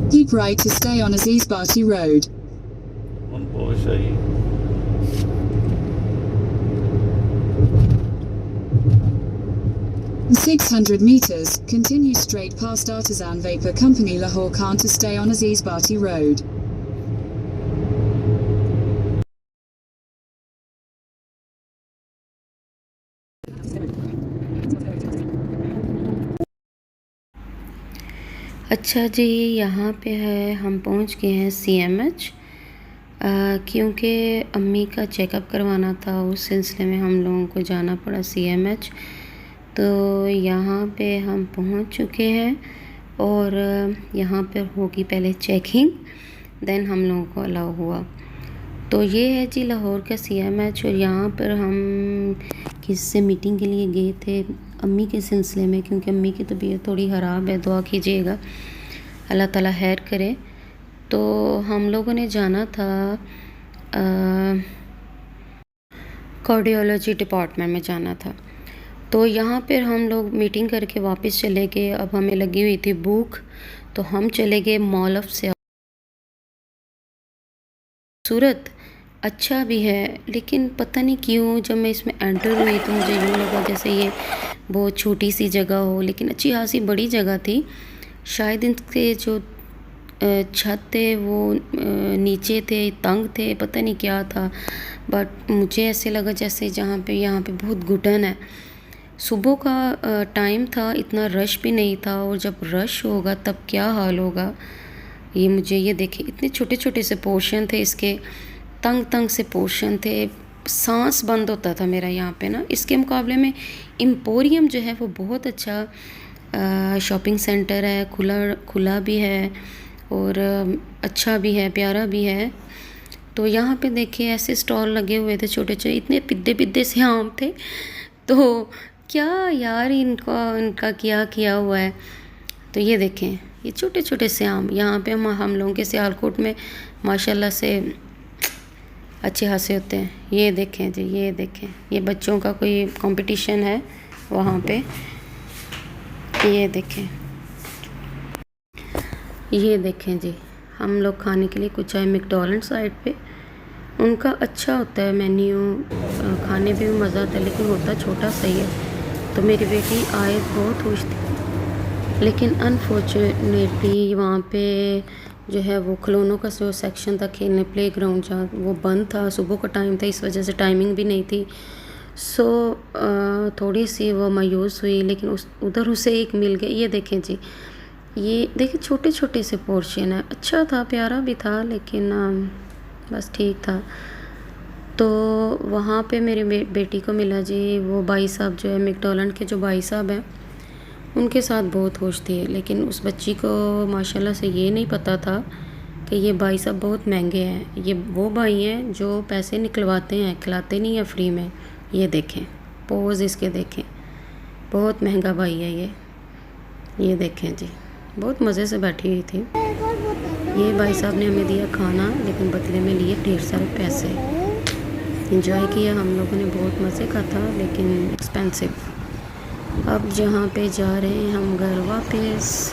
Keep right to stay on Aziz Bati Road. बहुत सही। 600 meters, continue straight past Artisan Vapor Company Lahore Khan to stay on Aziz Bati Road. अच्छा जी, यहाँ पे है, हम पहुँच गए हैं CMH। क्योंकि अम्मी का चेकअप करवाना था, उस सिलसिले में हम लोगों को जाना पड़ा CMH। तो यहाँ पे हम पहुँच चुके हैं और यहाँ पर होगी पहले चेकिंग, देन हम लोगों को अलाउ हुआ। तो ये है जी लाहौर का CMH। और यहाँ पर हम किससे मीटिंग के लिए गए थे, अम्मी के सिलसिले में, क्योंकि अम्मी की तबीयत थोड़ी ख़राब है। दुआ कीजिएगा अल्लाह ताला खैर करे। तो हम लोगों ने जाना था कार्डियोलॉजी डिपार्टमेंट में जाना था। तो यहाँ पर हम लोग मीटिंग करके वापस चले गए। अब हमें लगी हुई थी भूख, तो हम चले गए मॉल ऑफ से। सूरत अच्छा भी है, लेकिन पता नहीं क्यों जब मैं इसमें एंटर हुई तो मुझे यूँ लगा जैसे ये बहुत छोटी सी जगह हो, लेकिन अच्छी खासी बड़ी जगह थी। शायद इनके जो छत थे वो नीचे थे, तंग थे, पता नहीं क्या था, बट मुझे ऐसे लगा जैसे यहाँ पे बहुत घुटन है। सुबह का टाइम था, इतना रश भी नहीं था, और जब रश होगा तब क्या हाल होगा। ये देखे इतने छोटे छोटे से पोर्शन थे, इसके तंग से पोर्शन थे, सांस बंद होता था मेरा यहाँ पे ना। इसके मुकाबले में एम्पोरियम जो है वो बहुत अच्छा शॉपिंग सेंटर है, खुला भी है और अच्छा भी है, प्यारा भी है। तो यहाँ पे देखिए ऐसे स्टॉल लगे हुए थे छोटे छोटे, इतने पिद्दे से आम थे। तो क्या यार इनका क्या किया हुआ है। तो ये देखें ये छोटे छोटे से आम, यहाँ पे हम लोगों के सियालकोट में माशाल्लाह से अच्छे खासे होते हैं। ये देखें जी, ये देखें, ये बच्चों का कोई कंपटीशन है वहाँ पे। ये देखें जी, हम लोग खाने के लिए कुछ आए मैकडॉनल्ड्स साइड पे। उनका अच्छा होता है मेन्यू, खाने पे भी मज़ा आता है, लेकिन होता छोटा सही है। तो मेरी बेटी आए बहुत खुश थी, लेकिन अनफॉर्चुनेटली वहाँ पे जो है वो खिलौनों का जो सेक्शन था, खेलने प्ले ग्राउंड जहाँ, वो बंद था। सुबह का टाइम था, इस वजह से टाइमिंग भी नहीं थी। सो थोड़ी सी वो मायूस हुई, लेकिन उधर उसे एक मिल गया। ये देखें जी, ये देखिए छोटे छोटे से पोर्शन है, अच्छा था, प्यारा भी था, लेकिन बस ठीक था। तो वहाँ पे मेरी बेटी को मिला जी वो भाई साहब जो है मैकडॉनल्ड के जो भाई साहब हैं, उनके साथ बहुत खुश थी। लेकिन उस बच्ची को माशाल्लाह से ये नहीं पता था कि ये भाई साहब बहुत महंगे हैं। ये वो भाई हैं जो पैसे निकलवाते हैं, खिलाते नहीं हैं फ्री में। ये देखें पोज इसके, देखें बहुत महंगा भाई है ये देखें जी, बहुत मज़े से बैठी हुई थी। ये भाई साहब ने हमें दिया खाना, लेकिन बदले में लिए ढेर सारे पैसे। इंजॉय किया हम लोगों ने, बहुत मज़े का था, लेकिन एक्सपेंसिव। अब जहाँ पे जा रहे हैं हम घर वापस।